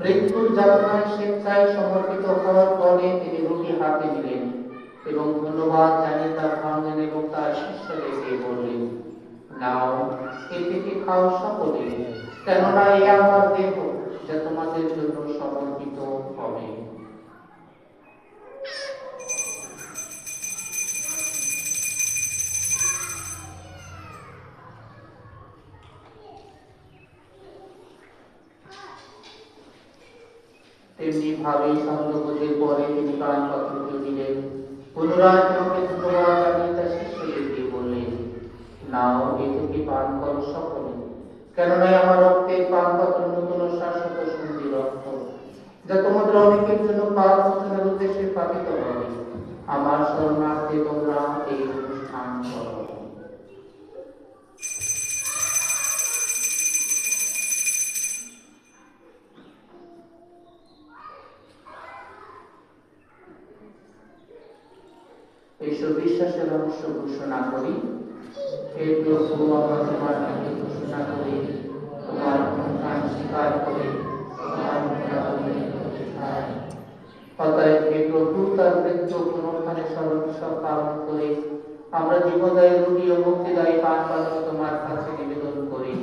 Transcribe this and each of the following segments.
মৃত্যুর যাতনায় স্বেচ্ছায় সমর্পিত হওয়ার পরে তিনি রুটি হাতে নিলেন এবং ধন্যবাদ জানিয়ে তা ভাঙলেন এবং তার শিষ্যদেরকে বললেন, নাও, এ থেকে খাও সকলে, কেননা এ আমার দেহ, যা তোমাদের জন্য সমর্পিত হবে। তেমনি ভাবে সন্ধ্যভোজের পরে তিনি পান পাত্রটি দিলেন, পুনরায় তোমাকে ধন্যবাদ জানিয়ে তার শিষ্যদেরকে বললেন, নাও, এ থেকে পান করো সকলে, কেননা আমার রক্তের পান পাত্র নতুন ও শাশ্বত সন্ধি রক্ত, যা তোমাদের অনেকের জন্য পাপ মোচনের উদ্দেশ্যে পাঠিত হবে। আমার শরণার্থে তোমরা এই অনুষ্ঠান করো। এইসব বিশ্বাসের রহস্য ঘোষণা করি। হে প্রভু, আমরা তোমার নামে ঘোষণা করি, তোমার অনুষ্ঠান স্বীকার করে অতএব হে প্রভু, তার মৃত্যু পুনরুত্থানের স্মরণ সব পালন করে আমরা জীবনদায়ী রুটি ও মুক্তিদায়ী পান পালন তোমার কাছে নিবেদন করি।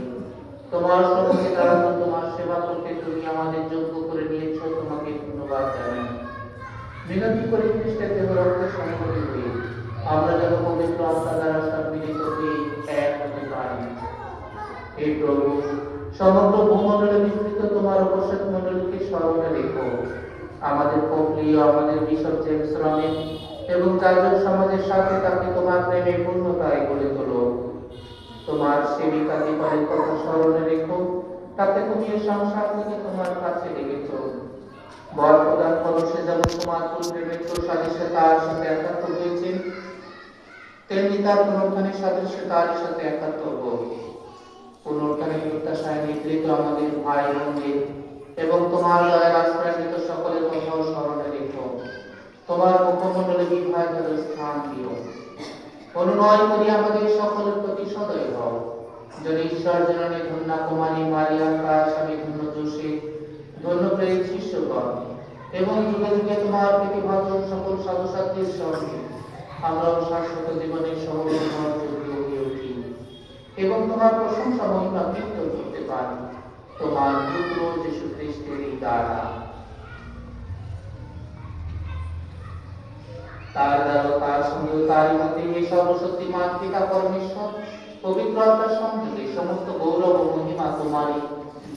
তোমার সম্মুখে দাঁড়ানো তোমার সেবা করতে তুমি আমাদের যোগ্য করে নিয়েছ, তোমাকে ধন্যবাদ জানাই। বিনতি করে খ্রিস্টের দেহ রক্ত সংগঠিত হয়ে আমরা যেন পবিত্র আত্মা দ্বারা সম্মিলিত হয়ে এক হতে পারি। হে প্রভু, সমগ্র ভূমণ্ডলে বিস্তৃত তোমার উপসদ মণ্ডলীকে স্মরণে রেখো। আমাদের পপ্রিয়, আমাদের বিশপ জেমস রমেন এবং যাজক সমাজের সাথে তাকে তোমার প্রেমে পূর্ণতায় গড়ে তোলো। তোমার সেবিকা দীপালের কথা স্মরণে রেখো, তাকে তুমি এই সংসার থেকে তোমার কাছে ডেকেছ। বর প্রদান পরশে যেমন তোমার পূর্বে মৃত্যু সাদৃশ্য তার সাথে একাত্ম হয়েছে, তেমনি তার পুনরুত্থানের সাদৃশ্য তার সাথে একাত্ম হোক। পুনরুত্থানের প্রত্যাশায় নিদ্রিত আমাদের ভাই বোনদের এবং তোমার দয়ার আশ্রয়কৃত সকলের কথাও স্মরণে রেখো। তোমার মুখমণ্ডলে বিভাগের স্থান দিও। অনুনয় করি আমাদের সকলের প্রতি সদয় হও, যেন ঈশ্বর জননী ধন্যা কুমারী মারিয়া, তার স্বামী ধন্য যোশী, ধন্য প্রেরিত শিষ্যগণ এবং যুগে যুগে তোমার প্রতিভাত সকল সাধুসাধ্বীর সঙ্গে আমরাও শাশ্বত জীবনের সহযোগী হয়ে উঠি এবং তোমার প্রশংসা মহিমা কীর্তন করতে পারি তোমার পুত্র যীশু খ্রিস্টের দ্বারা। তার দ্বারা তার সঙ্গে তারই মধ্যে এই সর্বশক্তিমান পিতা পরমেশ্বর পবিত্র আত্মার সংযোগে সমস্ত গৌরব ও মহিমা তোমারই